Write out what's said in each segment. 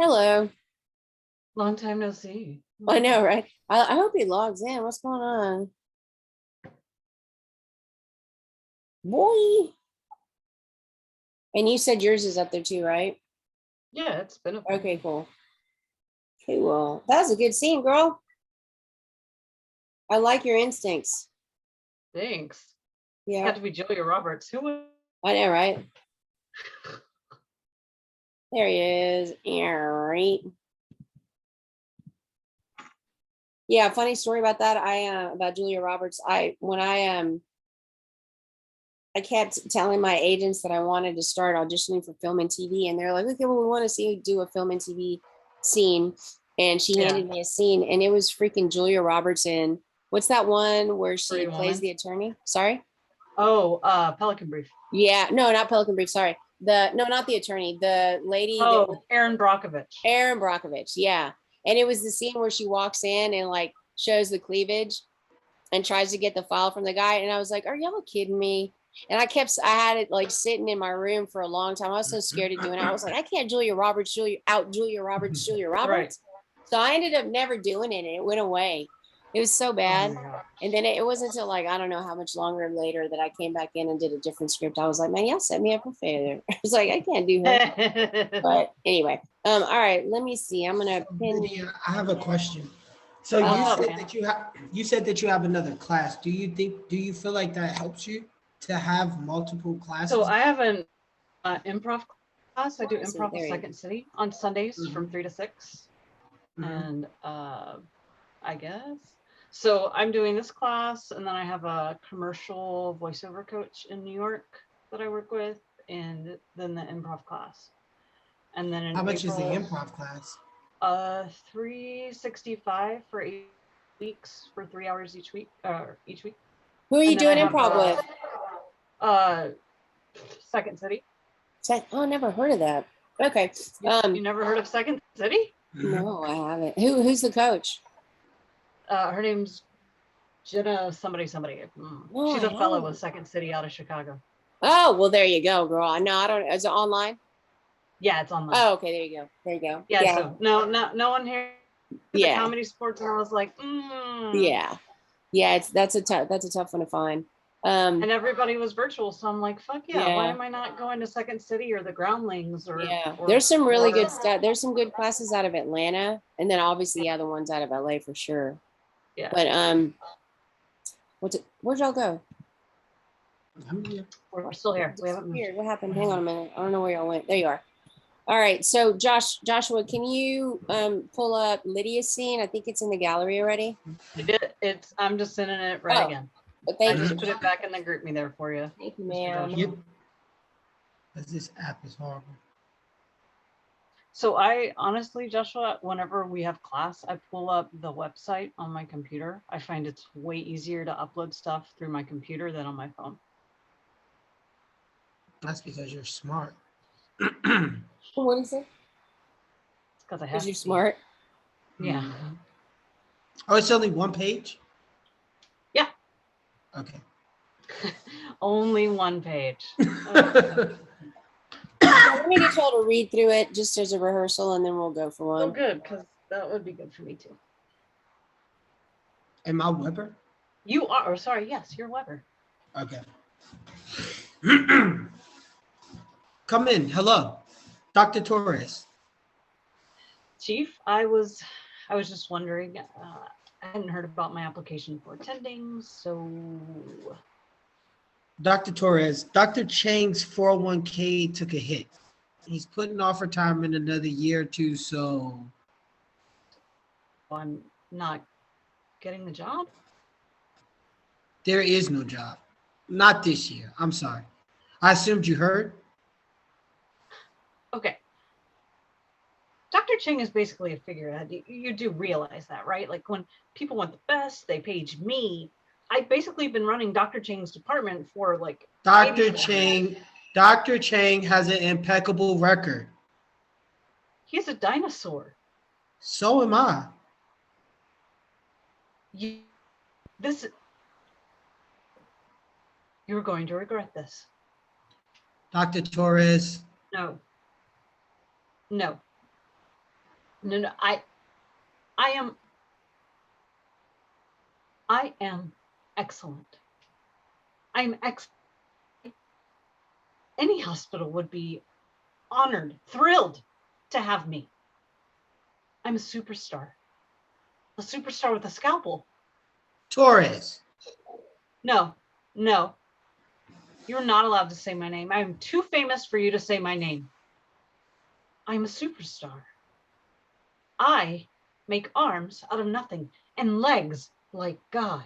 Hello. Long time no see. I know, right? I hope he logs in. What's going on? Boy. And you said yours is up there too, right? Yeah, it's been a Okay, cool. Okay, well, that was a good scene, girl. I like your instincts. Thanks. Yeah. Had to be Julia Roberts. Who was I know, right? There he is. Yeah, right. Yeah, funny story about that. About Julia Roberts. I kept telling my agents that I wanted to start auditioning for film and TV, and they're like, "Okay, well, we want to see you do a film and TV scene." And she handed me a scene, and it was freaking Julia Roberts in what's that one where she Pretty plays Woman? the attorney? Sorry. Oh, Pelican Brief. Yeah, no, not Pelican Brief. Sorry, not the attorney, the lady. Oh, Erin Brockovich. Erin Brockovich. Yeah, and it was the scene where she walks in and like shows the cleavage and tries to get the file from the guy, and I was like, "Are y'all kidding me?" And I had it like sitting in my room for a long time. I was so scared of doing it. I was like, I can't Julia Roberts. Right. So I ended up never doing it, and it went away. It was so bad. Oh And then it wasn't until like I don't know how much longer later that I came back in and did a different script. I was like, man, y'all set me up for failure. I was like, I can't do her. But anyway, all right, let me see. I'm gonna pin. Lydia, I have a question. So you said that you have another class. Do you feel like that helps you to have multiple classes? So I have an improv class. I do Let's see, improv there with you Second City on Sundays Mhm. from 3 to 6. Mhm. And I guess. So I'm doing this class, and then I have a commercial voiceover coach in New York that I work with, and then the improv class. And then in How much is the April, improv class? $365 for 8 weeks for 3 hours each week. Each week. Who are you And then doing I have, improv with? Second City. Oh, never heard of that. Okay. You never heard of Second City? No, I haven't. Who's the coach? Her name's Jenna somebody. No, She's I a fellow haven't. with Second City out of Chicago. Oh, well, there you go, girl. No, I don't. Is it online? Yeah, it's online. Oh, okay. There you go. There you go. Yeah. So no one here. The Yeah. comedy sports, and I was like, Yeah. That's a tough one to find. And everybody was virtual, so I'm like, fuck yeah. Yeah. Why am I not going to Second City or the Groundlings or? Yeah. Or There's some really good Florida? stuff. There's some good classes out of Atlanta, and then obviously the other ones out of LA for sure. Yeah. But where'd y'all go? I'm here. We're still here. We haven't moved. Weird. What happened? Hang on a minute. I don't know where y'all went. There you are. All right. So Joshua, can you pull up Lydia's scene? I think it's in the gallery already. I'm just sending it right again. Thank I you. just put it back in the group me there for you. Thank you, ma'am. Yep. Because this app is horrible. So I honestly, Joshua, whenever we have class, I pull up the website on my computer. I find it's way easier to upload stuff through my computer than on my phone. That's because you're smart. What is it? It's because I have Because to you're be. smart. Yeah. Mhm. Oh, it's only one page? Yeah. Okay. Only one page. Let me get y'all to read through it just as a rehearsal, and then we'll go for Oh, one. good, because that would be good for me too. Am I Weber? You are, or sorry, yes, you're Weber. Okay. Come in. Hello. Dr. Torres. Chief, I was just wondering, I hadn't heard about my application for attending, so. Dr. Torres, Dr. Chang's 401k took a hit. He's putting off retirement another year or two, so. I'm not getting the job? There is no job. Not this year. I'm sorry. I assumed you heard. Okay. Dr. Chang is basically a figurehead. You do realize that, right? Like when people want the best, they page me. I've basically been running Dr. Chang's department for like. Dr. Chang has an impeccable record. He's a dinosaur. So am I. You're going to regret this. Dr. Torres. No. No, I am excellent. I'm any hospital would be honored, thrilled to have me. I'm a superstar with a scalpel. Torres. No, you're not allowed to say my name. I'm too famous for you to say my name. I'm a superstar. I make arms out of nothing and legs like God.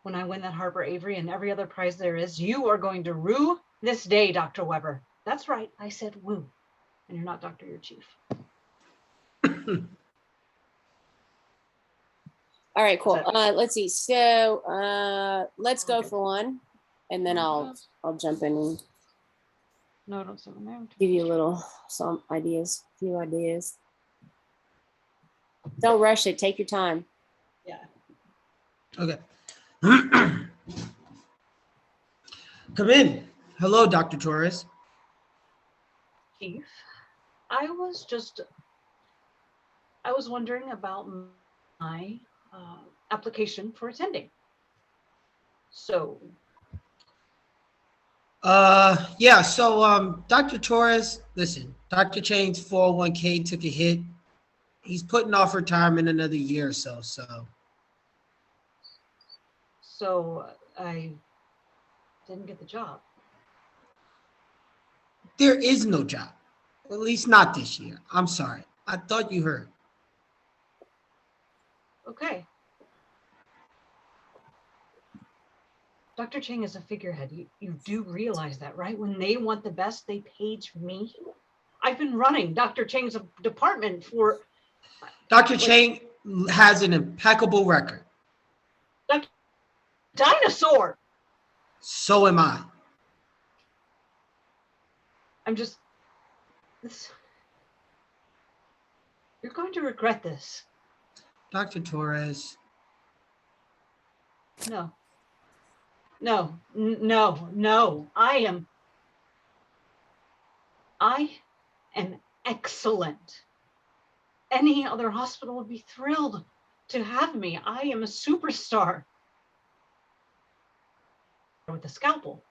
When I win that Harper Avery and every other prize there is, you are going to rue this day, Dr. Weber. That's right, I said woo. And you're not doctor, you're chief. All right, cool. Let's see. So let's go Okay. for one, and then I'll jump in and No, don't say my name. give you a little few ideas. Don't rush it. Take your time. Yeah. Okay. Come in. Hello, Dr. Torres. Chief, I was wondering about my application for attending. So, Yeah, so Dr. Torres, listen, Dr. Chain's 401k took a hit. He's putting off retirement another year or so. so I didn't get the job. There is no job. At least not this year. I'm sorry. I thought you heard. Okay. Dr. Chang is a figurehead. You do realize that, right? When they want the best, they page me. I've been running Dr. Chang's department for... Dr. Chang has an impeccable record. Dinosaur! So am I. You're going to regret this. Dr. Torres. No. I am excellent. Any other hospital would be thrilled to have me. I am a superstar. With a scalpel.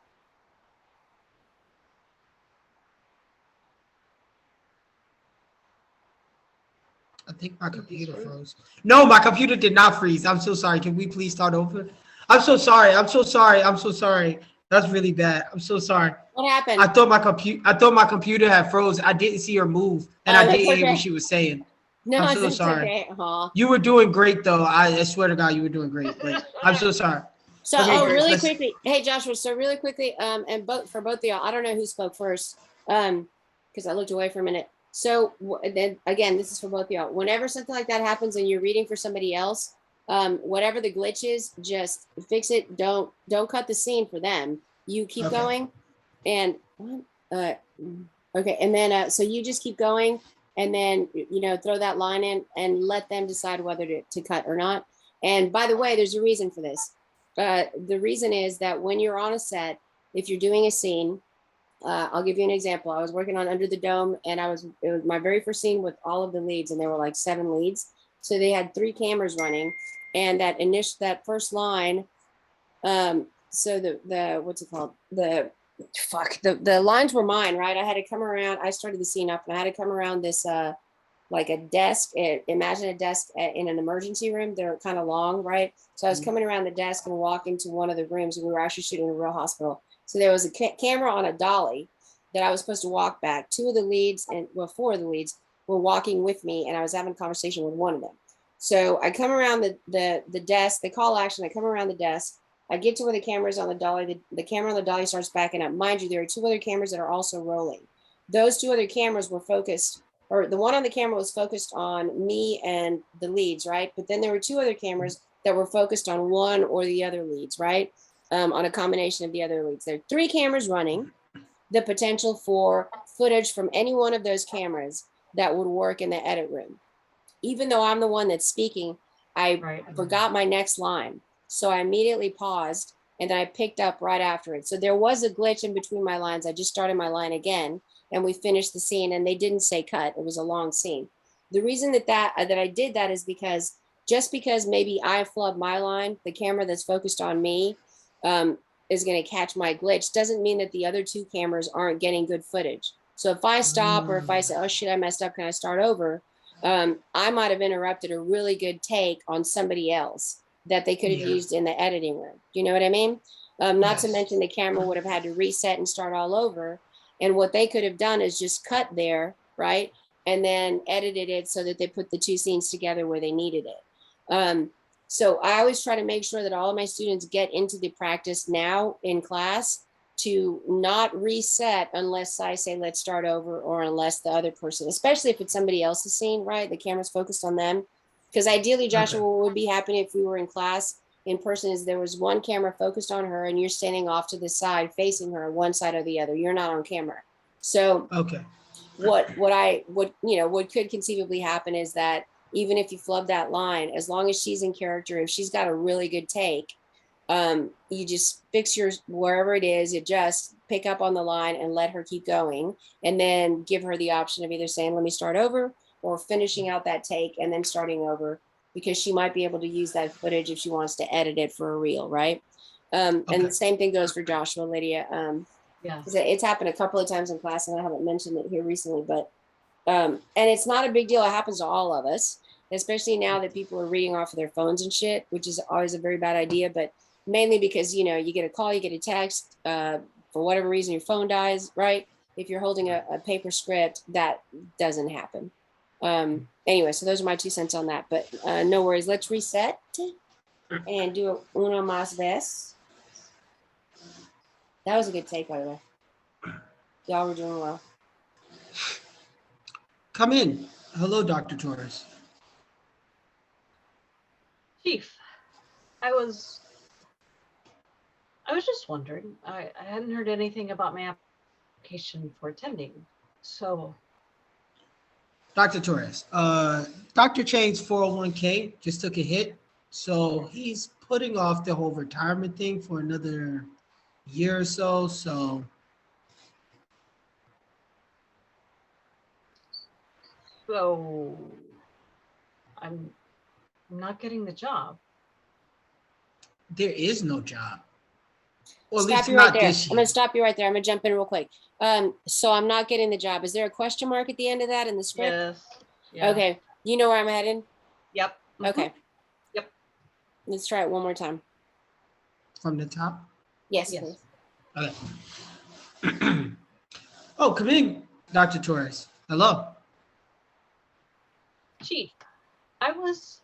I think my computer froze. No, my computer did not freeze. I'm so sorry. Can we please start over? I'm so sorry. That's really bad. I'm so sorry. What happened? I thought my computer had froze. I didn't see her move, and I didn't hear what she was saying. No, I'm so it's sorry. okay. Aww. You were doing great, though. I swear to God, you were doing great. But I'm so sorry. So, Okay, really quickly, hey Joshua. So really quickly, and for both of y'all, I don't know who spoke first, because I looked away for a minute. So then again, this is for both of y'all. Whenever something like that happens and you're reading for somebody else, whatever the glitch is, just fix it. Don't cut the scene for them. You keep going, and okay, and then so you just keep going, and then throw that line in and let them decide whether to cut or not. And by the way, there's a reason for this. The reason is that when you're on a set, if you're doing a scene, I'll give you an example. I was working on Under the Dome, and it was my very first scene with all of the leads, and there were like 7 leads. So they had 3 cameras running, and that first line. So the what's it called? The lines were mine, right? I had to come around. I started the scene up, and I had to come around this like a desk. Imagine a desk in an emergency room. They're kind of long, right? So I was coming around the desk and walking to one of the rooms. We were actually shooting in a real hospital. So there was a camera on a dolly that I was supposed to walk back. 4 of the leads were walking with me, and I was having a conversation with one of them. So I come around the desk. They call action. I come around the desk. I get to where the camera's on the dolly. The camera on the dolly starts backing up. Mind you, there are 2 other cameras that are also rolling. Those 2 other cameras were focused, or the one on the camera was focused on me and the leads, right? But then there were 2 other cameras that were focused on one or the other leads, right? On a combination of the other leads. There are 3 cameras running. The potential for footage from any one of those cameras that would work in the edit room. Even though I'm the one that's speaking, I forgot my next line. So I immediately paused, and then I picked up right after it. So there was a glitch in between my lines. I just started my line again, and we finished the scene, and they didn't say cut. It was a long scene. The reason that I did that is because just because maybe I flub my line, the camera that's focused on me is going to catch my glitch doesn't mean that the other two cameras aren't getting good footage. So if I stop or if I say, oh shit, I messed up, can I start over? I might have interrupted a really good take on somebody else that they could have used in the editing room. Do you know what I mean? Not to mention the camera would have had to reset and start all over. And what they could have done is just cut there, right? And then edited it so that they put the two scenes together where they needed it. So I always try to make sure that all of my students get into the practice now in class to not reset unless I say, let's start over, or unless the other person, especially if it's somebody else's scene, right? The camera's focused on them. Because ideally, Joshua, what would be happening if we were in class in person is there was one camera focused on her and you're standing off to the side facing her, one side or the other. You're not on camera. So what could conceivably happen is that even if you flub that line, as long as she's in character, if she's got a really good take, you just fix your wherever it is, you just pick up on the line and let her keep going, and then give her the option of either saying, let me start over, or finishing out that take and then starting over, because she might be able to use that footage if she wants to edit it for a reel, right? And the same thing goes for Joshua, Lydia. It's happened a couple of times in class, and I haven't mentioned it here recently, but and it's not a big deal. It happens to all of us, especially now that people are reading off of their phones and shit, which is always a very bad idea, but mainly because, you get a call, you get a text, for whatever reason, your phone dies, right? If you're holding a paper script, that doesn't happen. Anyway, so those are my 2 cents on that, but no worries. Let's reset and do a uno más ves. That was a good take, by the way. Y'all were doing well. Come in. Hello, Dr. Torres. Chief, I was just wondering. I hadn't heard anything about my application for attending. So, Dr. Torres, Dr. Chain's 401k just took a hit. So he's putting off the whole retirement thing for another year or so. So I'm not getting the job. there is no job. Or at Stop least you right not there. this I'm year. gonna stop you right there. I'm gonna jump in real quick. So I'm not getting the job. Is there a question mark at the end of that in the script? Yes. Yeah. Okay. You know where I'm headed? Yep. Mhm. Okay. Yep. Let's try it one more time. From the top? Yes, Yes. please. Okay. Oh, come in, Dr. Torres. Hello. Chief, I was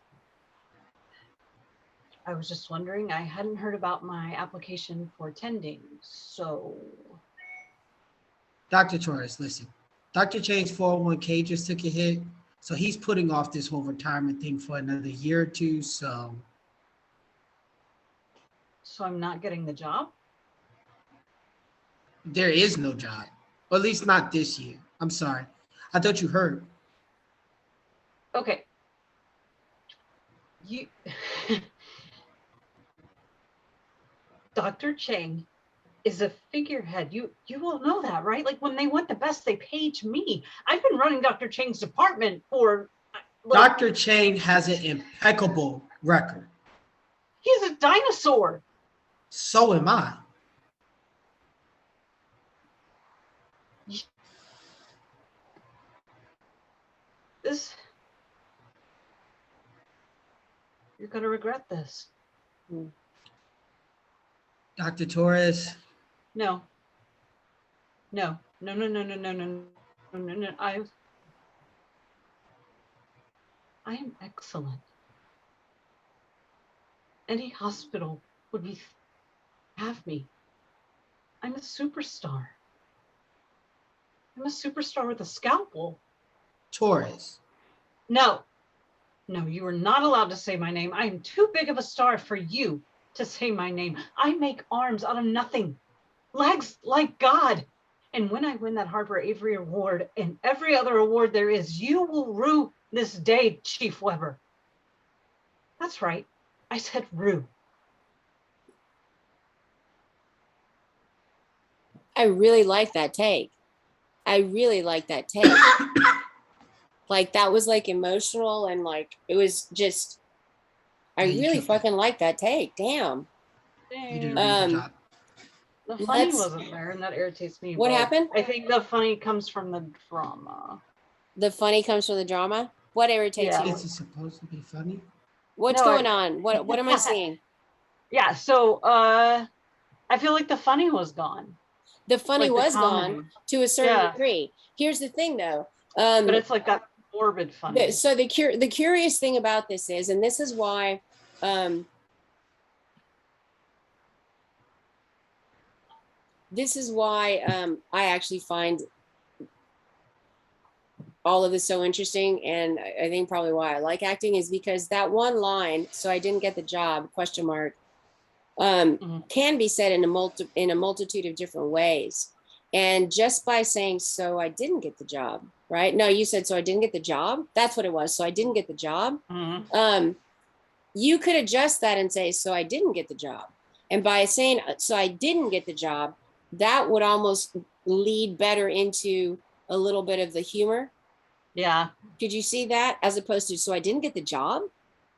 just wondering. I hadn't heard about my application for attending. So, Dr. Torres, listen. Dr. Chain's 401k just took a hit. So he's putting off this whole retirement thing for another year or two. So I'm not getting the job? there is no job. Or at least not this year. I'm sorry. I thought you heard. Okay. You Dr. Chang is a figurehead. You all know that, right? Like when they want the best, they page me. I've been running Dr. Chang's department for Dr. Chain has an impeccable record. He's a dinosaur. So am I. You're gonna regret this. Dr. Torres. No. I am excellent. Any hospital would have me. I'm a superstar. I'm a superstar with a scalpel. Torres. No, you are not allowed to say my name. I am too big of a star for you to say my name. I make arms out of nothing, legs like God. And when I win that Harper Avery Award and every other award there is, you will rue this day, Chief Weber. That's right. I said rue. I really like that take. Like that was like emotional and like it was just I Yeah, you really killed it. fucking like that take. Damn. You did a Dang. really good Um, job. The funny let's wasn't there, and that irritates me. what but happened? I think the funny comes from the drama. The funny comes from the drama. What irritates Yeah. you? Is it supposed to be funny? What's No, going on? What am I seeing? Yeah, so I feel like the funny was gone. The funny Like the was comedy. gone to a certain Yeah. degree. Here's the thing though. But it's like that morbid funny. So the curious thing about this is, and this is why I actually find all of this so interesting, and I think probably why I like acting is because that one line, so I didn't get the job, question mark, can be said in a multitude of different ways. And just by saying, so I didn't get the job, right? No, you said, so I didn't get the job. That's what it was. So I didn't get the job. Mhm. You could adjust that and say, so I didn't get the job. And by saying, so I didn't get the job, that would almost lead better into a little bit of the humor. Yeah. Could you see that as opposed to, so I didn't get the job?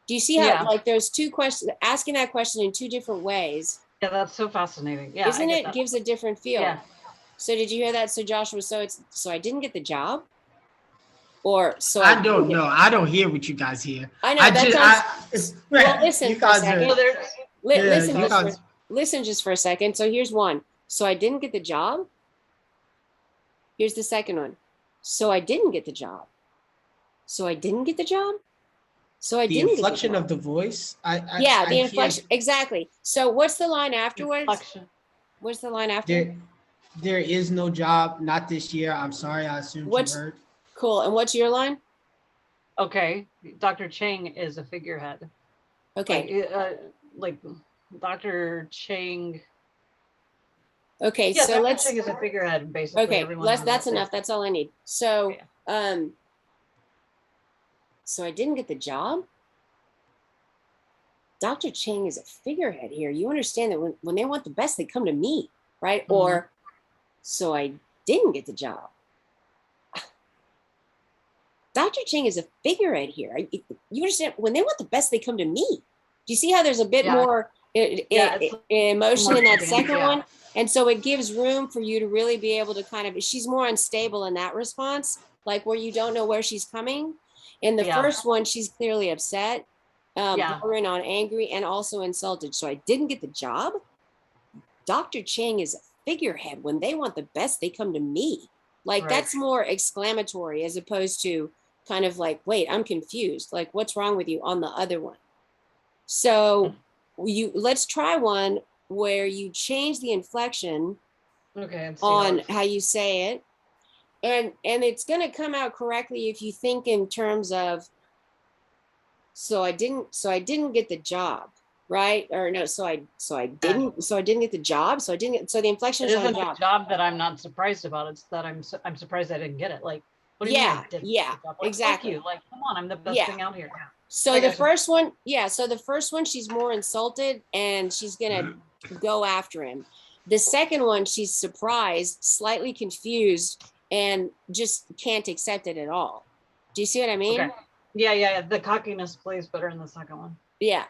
Do you see how Yeah. like there's two questions, asking that question in two different ways? Yeah, that's so fascinating. Yeah. Isn't I get it? that. Gives a different feel. Yeah. So did you hear that? So Joshua, so I didn't get the job? Or so I didn't don't get- know. I don't hear what you guys hear. I know I that just, sounds well, listen you for a guys second. So are, there's yeah, Listen, you guys, listen just for a second. So here's one. So I didn't get the job. Here's the second one. So I didn't get the job. So I didn't get the job. So I the didn't inflection get the of job. the voice. Yeah, I the hear inflection. Exactly. So what's the line afterwards? inflection. What's the line after? there is no job, not this year. I'm sorry. I assumed you What's heard. cool? And what's your line? Okay. Dr. Chang is a figurehead. Okay. Like Dr. Chang. Okay. Yeah, So Dr. let's. Chang is a figurehead, basically. Okay. Everyone has That's it. enough. That's all I need. So, Yeah. so I didn't get the job. Dr. Chang is a figurehead here. You understand that when they want the best, they come to me, right? Mhm. Or, so I didn't get the job. Dr. Chang is a figurehead here. You understand? When they want the best, they come to me. Do you see how there's a bit Yeah. more It's emotion more in that advanced, second yeah. one? And so it gives room for you to really be able to kind of, she's more unstable in that response, like where you don't know where she's coming. In the Yeah. first one, she's clearly upset, Yeah. bordering on angry and also insulted. So I didn't get the job. Dr. Chang is a figurehead. When they want the best, they come to me. Like Right. that's more exclamatory as opposed to kind of like, wait, I'm confused. Like, what's wrong with you on the other one? So let's try one where you change the inflection Okay. And see on how how you say it. And it's going to come out correctly if you think in terms of, so I didn't get the job, right? Or no, so I didn't get the job. So the inflection it is on isn't job. a job that I'm not surprised about. It's that I'm surprised I didn't get it. Like, what do you mean I didn't Yeah, get the job? Like, exactly. Fuck you. Like, come on, I'm the best Yeah. thing out here. So I the gotcha. first one, so the first one, she's more insulted and she's gonna go after him. The second one, she's surprised, slightly confused, and just can't accept it at all. Do you see what I mean? Okay. Yeah. The cockiness plays better in the second one. Yeah.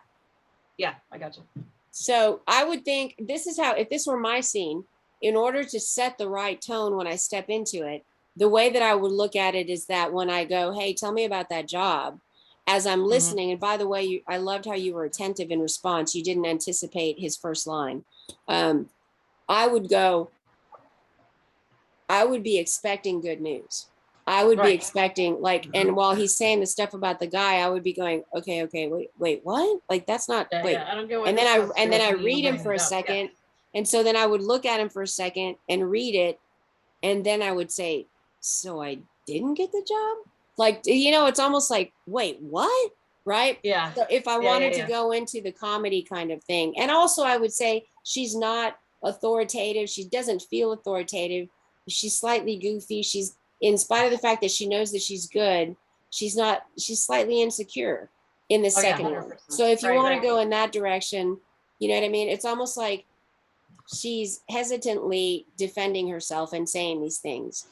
Yeah, I gotcha. So I would think this is how, if this were my scene, in order to set the right tone when I step into it, the way that I would look at it is that when I go, hey, tell me about that job, as I'm listening, and by the way, I loved how you were attentive in response. You didn't anticipate his first line. I would be expecting good news. I would be Right. expecting like, and while he's saying the stuff about the guy, I would be going, okay, wait, what? Like that's not, Yeah, wait. yeah, I don't get what And this then has to do with I me read him getting for the a job. second. And so then I would look at him for a second and read it. And then I would say, so I didn't get the job? Like, it's almost like, wait, what? Right? Yeah. So if I Yeah, wanted yeah. to go into the comedy kind of thing, and also I would say she's not authoritative. She doesn't feel authoritative. She's slightly goofy. She's, in spite of the fact that she knows that she's good, she's slightly insecure in the Oh, yeah, second one. 100%. So if you Right, want to right. go in that direction, you know what I mean? It's almost like she's hesitantly defending herself and saying these things.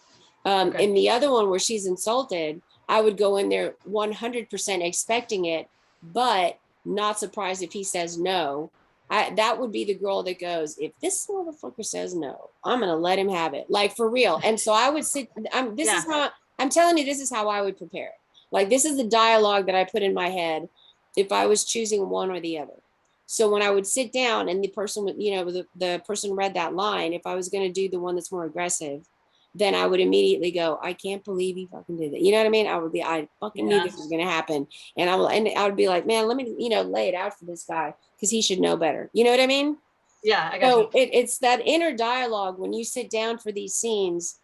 Okay. In the other one where she's insulted, I would go in there 100% expecting it, but not surprised if he says no. That would be the girl that goes, if this motherfucker says no, I'm gonna let him have it, like for real. And so I would sit. This is how I'm telling you. This is how I would prepare it. Like this is the dialogue that I put in my head if I was choosing one or the other. So when I would sit down and the person would, the person read that line, if I was going to do the one that's more aggressive, then I would immediately go, I can't believe he fucking did that. You know what I mean? I fucking knew this was going to happen. And I would be like, man, let me, lay it out for this guy because he should know better. You know what I mean? Yeah, I got you. So it's that inner dialogue when you sit down for these scenes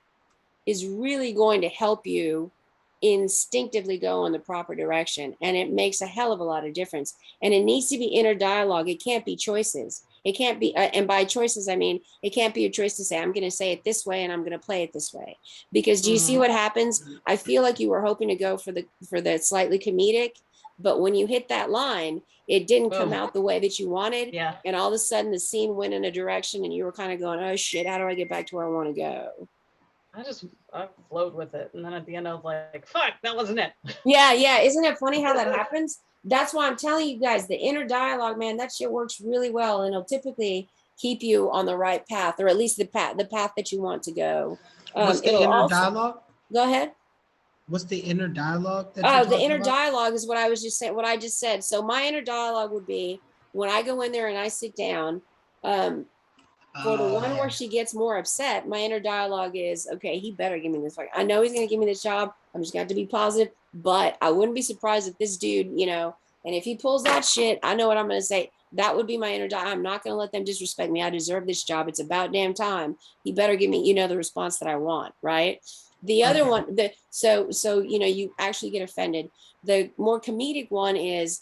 is really going to help you instinctively go in the proper direction. And it makes a hell of a lot of difference. And it needs to be inner dialogue. It can't be choices. It can't be, and by choices, I mean, it can't be a choice to say, I'm going to say it this way and I'm going to play it this way. Because do you see what happens? I feel like you were hoping to go for the slightly comedic, but when you hit that line, it didn't come out the way that you wanted. Yeah. And all of a sudden the scene went in a direction and you were kind of going, oh shit, how do I get back to where I want to go? I flowed with it. And then at the end I was like, fuck, that wasn't it. Yeah. Isn't it funny how that happens? That's why I'm telling you guys, the inner dialogue, man, that shit works really well. And it'll typically keep you on the right path, or at least the path that you want to go. What's the inner dialogue? Go ahead. What's the inner dialogue? The inner dialogue is what I was just saying, what I just said. So my inner dialogue would be when I go in there and I sit down, for the one where she gets more upset, my inner dialogue is, okay, he better give me this. I know he's going to give me this job. I'm just going to have to be positive, but I wouldn't be surprised if this dude, and if he pulls that shit, I know what I'm going to say. That would be my inner dialogue. I'm not going to let them disrespect me. I deserve this job. It's about damn time. He better give me, the response that I want. Right. The other one, so, you actually get offended. The more comedic one is,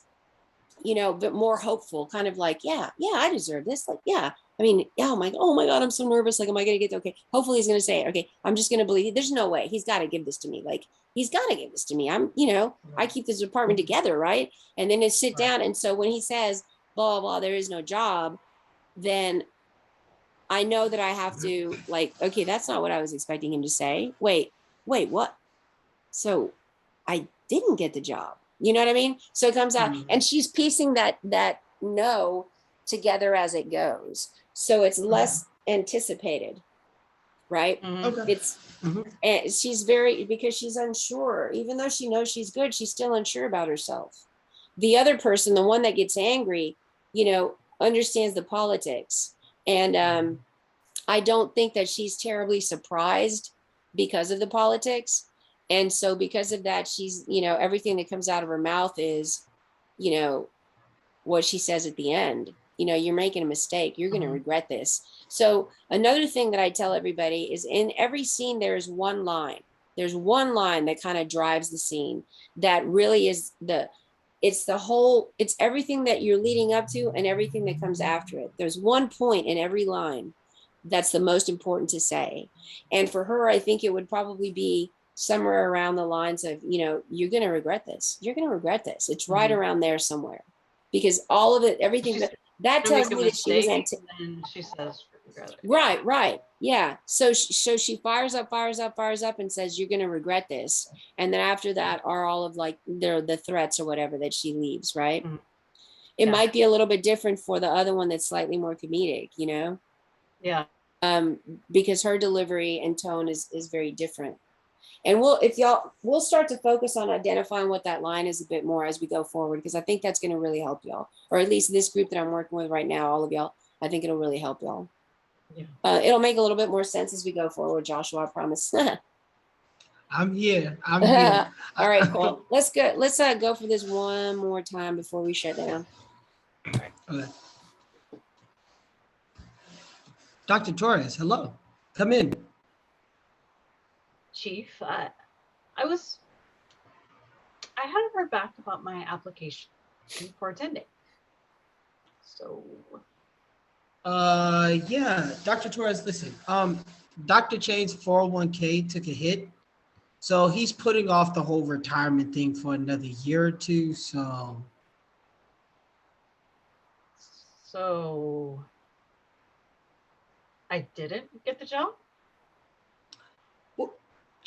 but more hopeful, kind of like, yeah, I deserve this. Like, yeah. I mean, oh my God, I'm so nervous. Like, am I going to get, okay. Hopefully he's going to say it. Okay. I'm just going to believe there's no way he's got to give this to me. Like, he's got to give this to me. I'm, I keep this department together. Right. And then to sit down. And so when he says, blah, blah, there is no job, then I know that I have to like, okay, that's not what I was expecting him to say. Wait, what? So I didn't get the job. You know what I mean? So it comes out and she's piecing that no together as it goes. So it's less anticipated, right? Okay. It's and she's because she's unsure, even though she knows she's good, she's still unsure about herself. The other person, the one that gets angry, understands the politics. And I don't think that she's terribly surprised because of the politics. And so because of that, she's, everything that comes out of her mouth is, what she says at the end. You're making a mistake. You're going to regret this. So another thing that I tell everybody is in every scene, there's one line. There's one line that kind of drives the scene that really is it's everything that you're leading up to and everything that comes after it. There's one point in every line that's the most important to say. And for her, I think it would probably be somewhere around the lines of, you're going to regret this. You're going to regret this. It's right around there somewhere. Because all of it, everything that tells me that she was and she says, right. Yeah. So she fires up and says, you're going to regret this. And then after that are all of like the threats or whatever that she leaves. Right. It might be a little bit different for the other one that's slightly more comedic, Yeah. Because her delivery and tone is very different. And we'll start to focus on identifying what that line is a bit more as we go forward, because I think that's going to really help y'all, or at least this group that I'm working with right now, all of y'all. I think it'll really help y'all. Yeah. It'll make a little bit more sense as we go forward, Joshua, I promise. I'm here. All right, cool. Let's go for this one more time before we shut down. All right. Okay. Dr. Torres, hello. Come in. Chief, I hadn't heard back about my application for attending. So yeah, Dr. Torres, listen. Dr. Chain's 401k took a hit. So he's putting off the whole retirement thing for another year or two. So I didn't get the job?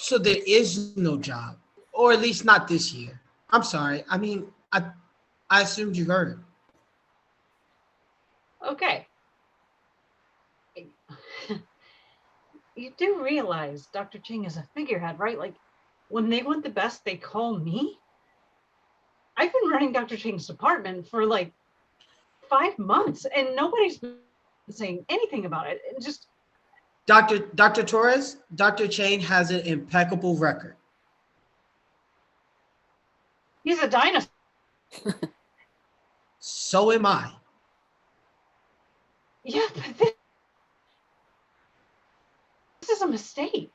So there is no job. or at least not this year. I'm sorry. I mean, I assumed you heard. Okay. You do realize Dr. Ching is a figurehead, right? Like, when they want the best, they call me. I've been running Dr. Ching's department for like 5 months, and nobody's been saying anything about it. And just Dr. Torres, Dr. Chain has an impeccable record. he's a dinosaur. So am I. Yeah, but this is a mistake.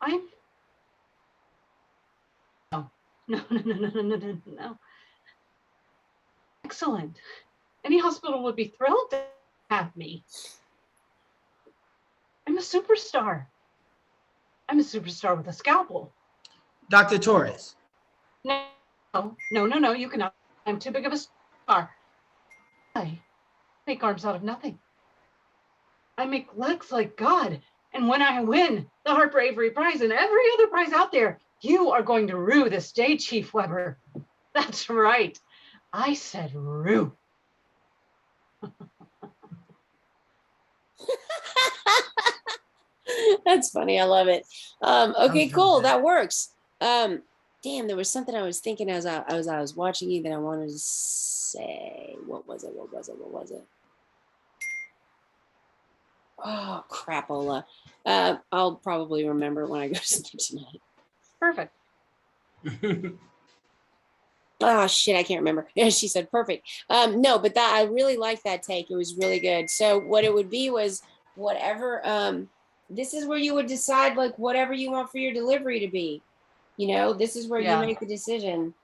I'm no. Excellent. Any hospital would be thrilled to have me. I'm a superstar. I'm a superstar with a scalpel. Dr. Torres. No, you cannot. I'm too big of a star. I make arms out of nothing. I make legs like God. And when I win the Harper Avery Prize and every other prize out there, you are going to rue this day, Chief Weber. That's right. I said rue. That's funny. I love it. Okay, was cool. really That works. Damn, there was something I was thinking as I was watching you that I wanted to say. What was it? Oh, crapola. I'll probably remember when I go to sleep tonight. Perfect. Oh shit, I can't remember. Yeah, she said perfect. No, but that I really liked that take. It was really good. So what it would be was whatever. This is where you would decide like whatever you want for your delivery to be. You know, this is where you make the decision.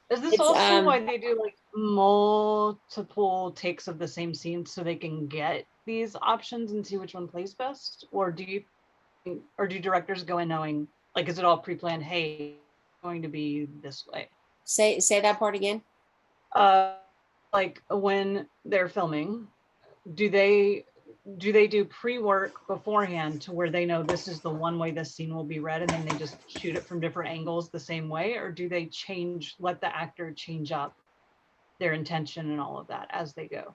Is this It's, also why they do like multiple takes of the same scene so they can get these options and see which one plays best? Or do directors go in knowing, like, is it all pre-planned? Hey, it's going to be this way. Say that part again. Like when they're filming, do they do pre-work beforehand to where they know this is the one way this scene will be read, and then they just shoot it from different angles the same way, or do they let the actor change up their intention and all of that as they go?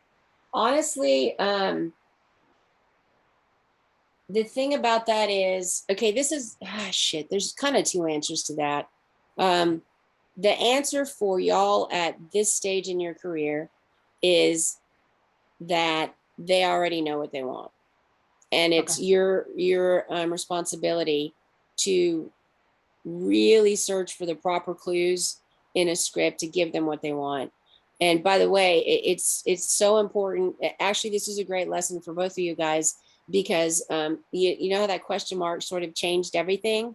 Honestly, the thing about that is, okay, this is shit. There's kind of two answers to that. The answer for y'all at this stage in your career is that they already know what they want, and it's your responsibility to really search for the proper clues in a script to give them what they want. And by the way, it's so important. Actually, this is a great lesson for both of you guys, because you know how that question mark sort of changed everything.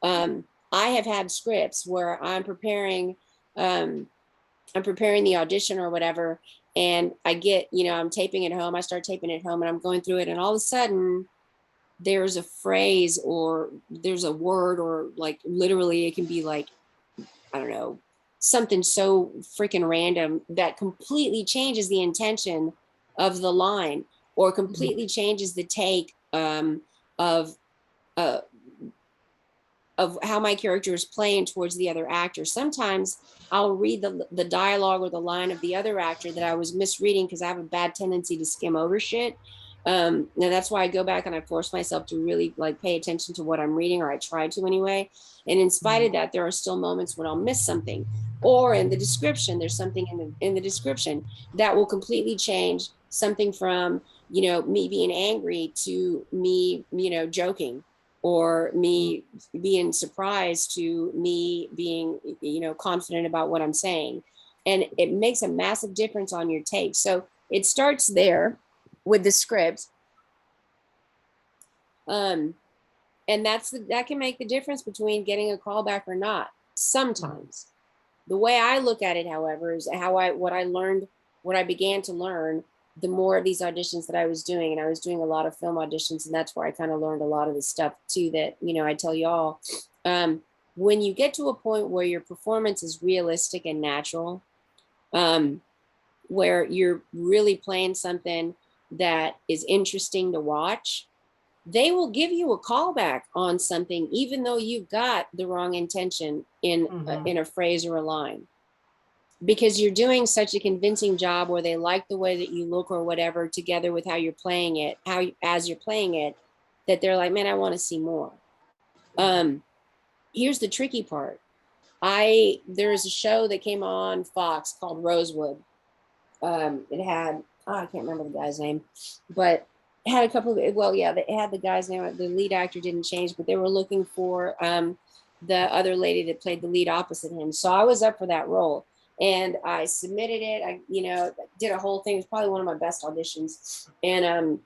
I have had scripts where I'm preparing the audition or whatever, and I get, I'm taping it home. I start taping it home and I'm going through it, and all of a sudden there's a phrase or there's a word, or like literally it can be like, I don't know, something so freaking random that completely changes the intention of the line, or completely changes the take of how my character is playing towards the other actor. Sometimes I'll read the dialogue or the line of the other actor that I was misreading, because I have a bad tendency to skim over shit. Now that's why I go back and I force myself to really like pay attention to what I'm reading, or I try to anyway. And in spite of that, there are still moments when I'll miss something, or in the description, there's something in the description that will completely change something from, me being angry to me, joking, or me being surprised to me being, confident about what I'm saying. And it makes a massive difference on your take. So it starts there with the script. And that can make the difference between getting a callback or not. Sometimes. The way I look at it, however, is what I began to learn the more of these auditions that I was doing. And I was doing a lot of film auditions, and that's where I kind of learned a lot of the stuff too that, I tell y'all. When you get to a point where your performance is realistic and natural, where you're really playing something that is interesting to watch, they will give you a callback on something, even though you've got the wrong intention in a phrase or a line, because you're doing such a convincing job, or they like the way that you look or whatever, together with how you're playing it, as you're playing it, that they're like, man, I want to see more. Here's the tricky part. There's a show that came on Fox called Rosewood. It had, I can't remember the guy's name, but it had a couple of, well, yeah, it had the guy's name. The lead actor didn't change, but they were looking for the other lady that played the lead opposite him. So I was up for that role, and I submitted it. I, did a whole thing. It was probably one of my best auditions, and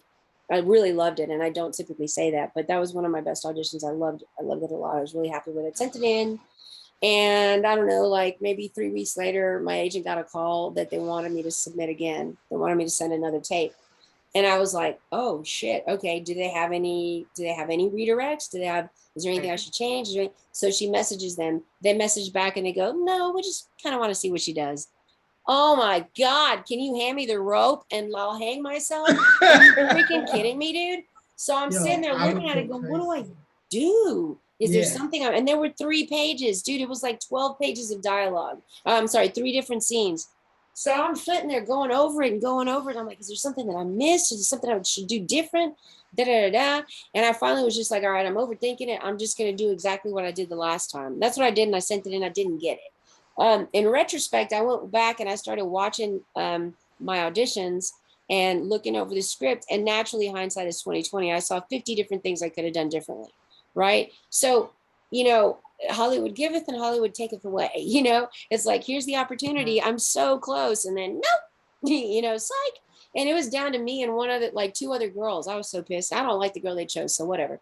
I really loved it. And I don't typically say that, but that was one of my best auditions. I loved it a lot. I was really happy with it. Sent it in. And I don't know, like maybe 3 weeks later, my agent got a call that they wanted me to submit again. They wanted me to send another tape. And I was like, oh shit. Okay. Do they have any redirects? Is there anything I should change? So she messages them. They message back and they go, no, we just kind of want to see what she does. Oh my God. Can you hand me the rope and I'll hang myself? Are you freaking kidding me, dude? So I'm sitting there looking at it going, what do I do? Is there something? And there were 3 pages, dude. It was like 12 pages of dialogue. I'm sorry, 3 different scenes. So I'm sitting there going over it. I'm like, is there something that I missed? Is there something I should do different? And I finally was just like, all right, I'm overthinking it. I'm just going to do exactly what I did the last time. That's what I did. And I sent it in. I didn't get it. In retrospect, I went back and I started watching my auditions and looking over the script. And naturally, hindsight is 2020. I saw 50 different things I could have done differently. Right. So, Hollywood giveth and Hollywood taketh away, it's like, here's the opportunity. I'm so close. And then, nope, psych. And it was down to me and one other, like 2 other girls. I was so pissed. I don't like the girl they chose. So whatever.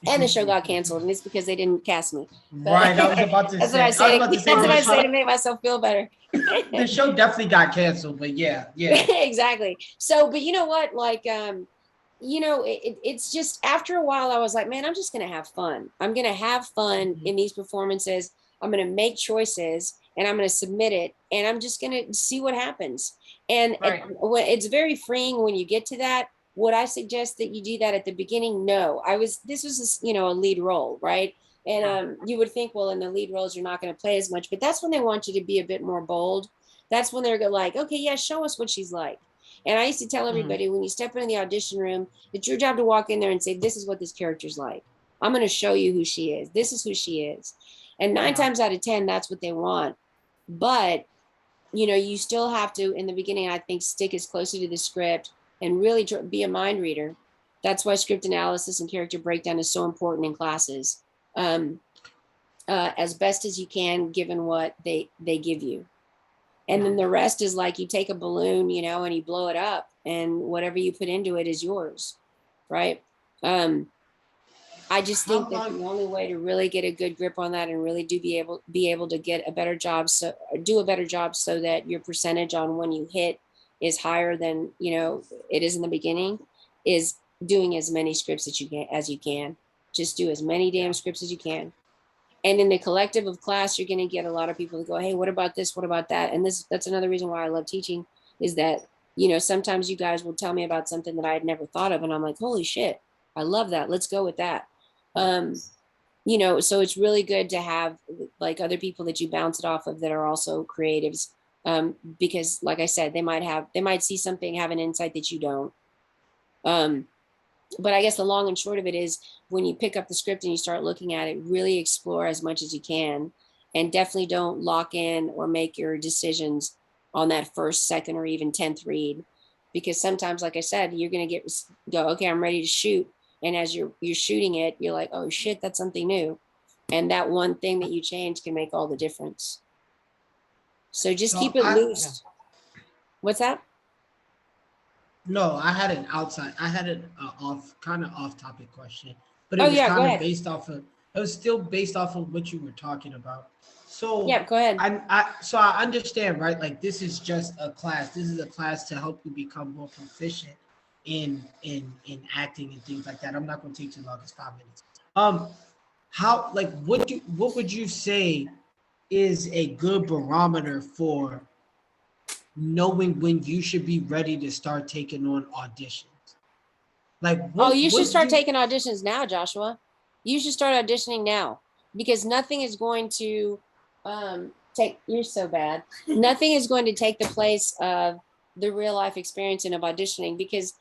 And the show got canceled. And it's because they didn't cast me. But right. I was about to say. That's what I say to make myself feel better. The show definitely got canceled, but yeah. Exactly. So, but you know what? Like, it's just after a while I was like, man, I'm just going to have fun. I'm going to have fun in these performances. I'm going to make choices and I'm going to submit it and I'm just going to see what happens. And it's very freeing when you get to that. Would I suggest that you do that at the beginning? No, this was, a lead role, right? And you would think, well, in the lead roles, you're not going to play as much, but that's when they want you to be a bit more bold. That's when they're like, okay, yeah, show us what she's like. And I used to tell everybody when you step into the audition room, it's your job to walk in there and say, this is what this character's like. I'm going to show you who she is. This is who she is. And 9 times out of 10, that's what they want. But, you still have to, in the beginning, I think, stick as closely to the script and really be a mind reader. That's why script analysis and character breakdown is so important in classes. As best as you can, given what they give you. And then the rest is like you take a balloon, and you blow it up and whatever you put into it is yours. Right. I just think that the only way to really get a good grip on that and really be able to get a better job, do a better job so that your percentage on when you hit is higher than, it is in the beginning, is doing as many scripts as you can. Just do as many damn scripts as you can. And in the collective of class, you're going to get a lot of people that go, hey, what about this? What about that? And that's another reason why I love teaching is that, sometimes you guys will tell me about something that I had never thought of. And I'm like, holy shit, I love that. Let's go with that. So it's really good to have like other people that you bounce it off of that are also creatives. Because like I said, they might see something, have an insight that you don't. But I guess the long and short of it is when you pick up the script and you start looking at it, really explore as much as you can and definitely don't lock in or make your decisions on that first, second, or even 10th read. Because sometimes, like I said, you're going to go, okay, I'm ready to shoot. And as you're shooting it, you're like, oh shit, that's something new. And that one thing that you change can make all the difference. So just keep it loose. What's that? No, I had an off topic question, but it was kind of based off of, it was still based off of what you were talking about. So yeah, go ahead. I understand, right? Like this is just a class. This is a class to help you become more proficient in acting and things like that. I'm not going to take too long. It's 5 minutes. What would you say is a good barometer for knowing when you should be ready to start taking on auditions? Like, Oh, you should what start do- taking auditions now, Joshua. You should start auditioning now because nothing is going to take, you're so bad. Nothing is going to take the place of the real life experience of auditioning because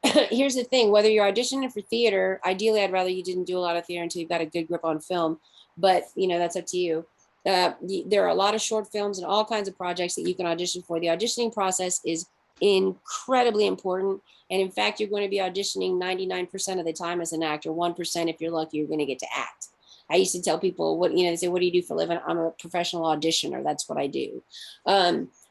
here's the thing, whether you're auditioning for theater, ideally I'd rather you didn't do a lot of theater until you've got a good grip on film, but you know, that's up to you. There are a lot of short films and all kinds of projects that you can audition for. The auditioning process is incredibly important. And in fact, you're going to be auditioning 99% of the time as an actor. 1%, if you're lucky, you're going to get to act. I used to tell people what, they say, what do you do for a living? I'm a professional auditioner. That's what I do.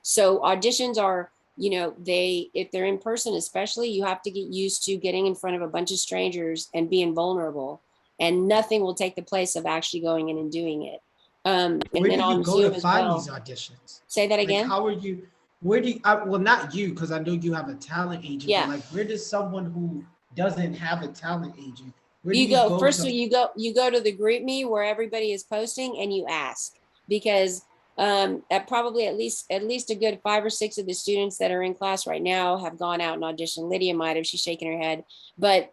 So auditions are, if they're in person, especially, you have to get used to getting in front of a bunch of strangers and being vulnerable, and nothing will take the place of actually going in and doing it. And Where then do you on go Zoom to as find well. these auditions? Say that Like, again. how are you? Where do you? Well, not you, because I know you have a talent agent. Yeah. But like, where does someone who doesn't have a talent agent? Where You do go first. to- You go to the group me where everybody is posting and you ask, because at probably at least a good 5 or 6 of the students that are in class right now have gone out and auditioned. Lydia might have, she's shaking her head, but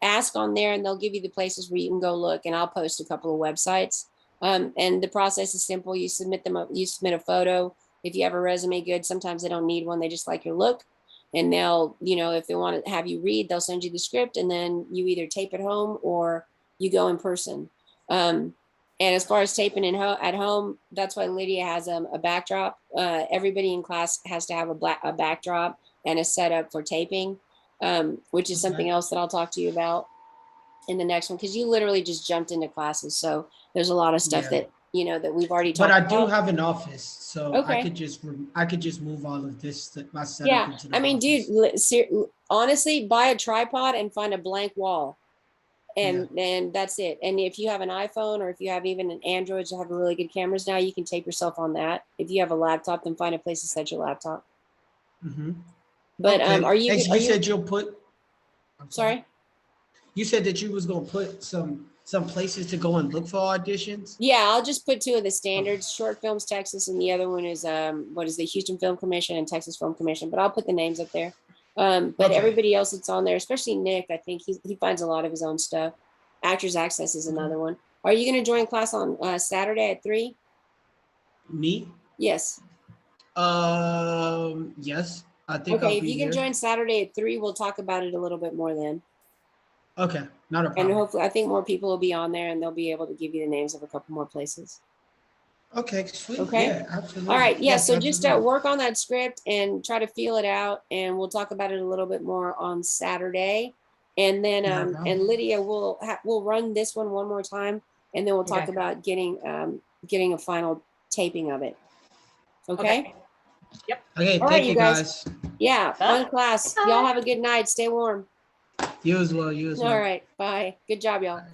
ask on there and they'll give you the places where you can go look, and I'll post a couple of websites. And the process is simple. You submit a photo. If you have a resume, good. Sometimes they don't need one. They just like your look. And they'll, if they want to have you read, they'll send you the script, and then you either tape at home or you go in person. And as far as taping at home, that's why Lydia has a backdrop. Everybody in class has to have a backdrop and a setup for taping, which is something else that I'll talk to you about in the next one, because you literally just jumped into classes. So there's a lot of stuff that that we've already talked But about. I do have an office, so Okay. I could just move all of this my setup Yeah, into the I mean, office. dude, honestly, buy a tripod and find a blank wall, and that's it. And if you have an iPhone, or if you have even an Android that have really good cameras now, you can tape yourself on that. If you have a laptop, then find a place to set your laptop. Mm-hmm. But okay. are you? And so you said you'll put. Sorry. You said that you was gonna put some places to go and look for auditions. Yeah, I'll just put 2 of the standards: Short Films Texas, and the other one is what is the Houston Film Commission and Texas Film Commission. But I'll put the names up there. But everybody else that's on there, especially Nick, I think he finds a lot of his own stuff. Actors Access is another one. Are you going to join class on Saturday at 3? Me? Yes. Yes. I think I'll Okay, if be you can there. join Saturday at 3, we'll talk about it a little bit more then. Okay, not a And problem. hopefully, I think more people will be on there, and they'll be able to give you the names of a couple more places. Okay, sweet. Okay. Yeah, absolutely. All right. Yeah. Yes, So just absolutely. work on that script and try to feel it out, and we'll talk about it a little bit more on Saturday. And then and Lydia will we'll run this one more time, and then we'll talk about getting a final taping of it. Okay. Yep. Okay. All Thank right, you you guys. guys. Yeah. Fun class. Y'all have a good night. Stay warm. You as well. You as well. All right. Bye. Good job, y'all.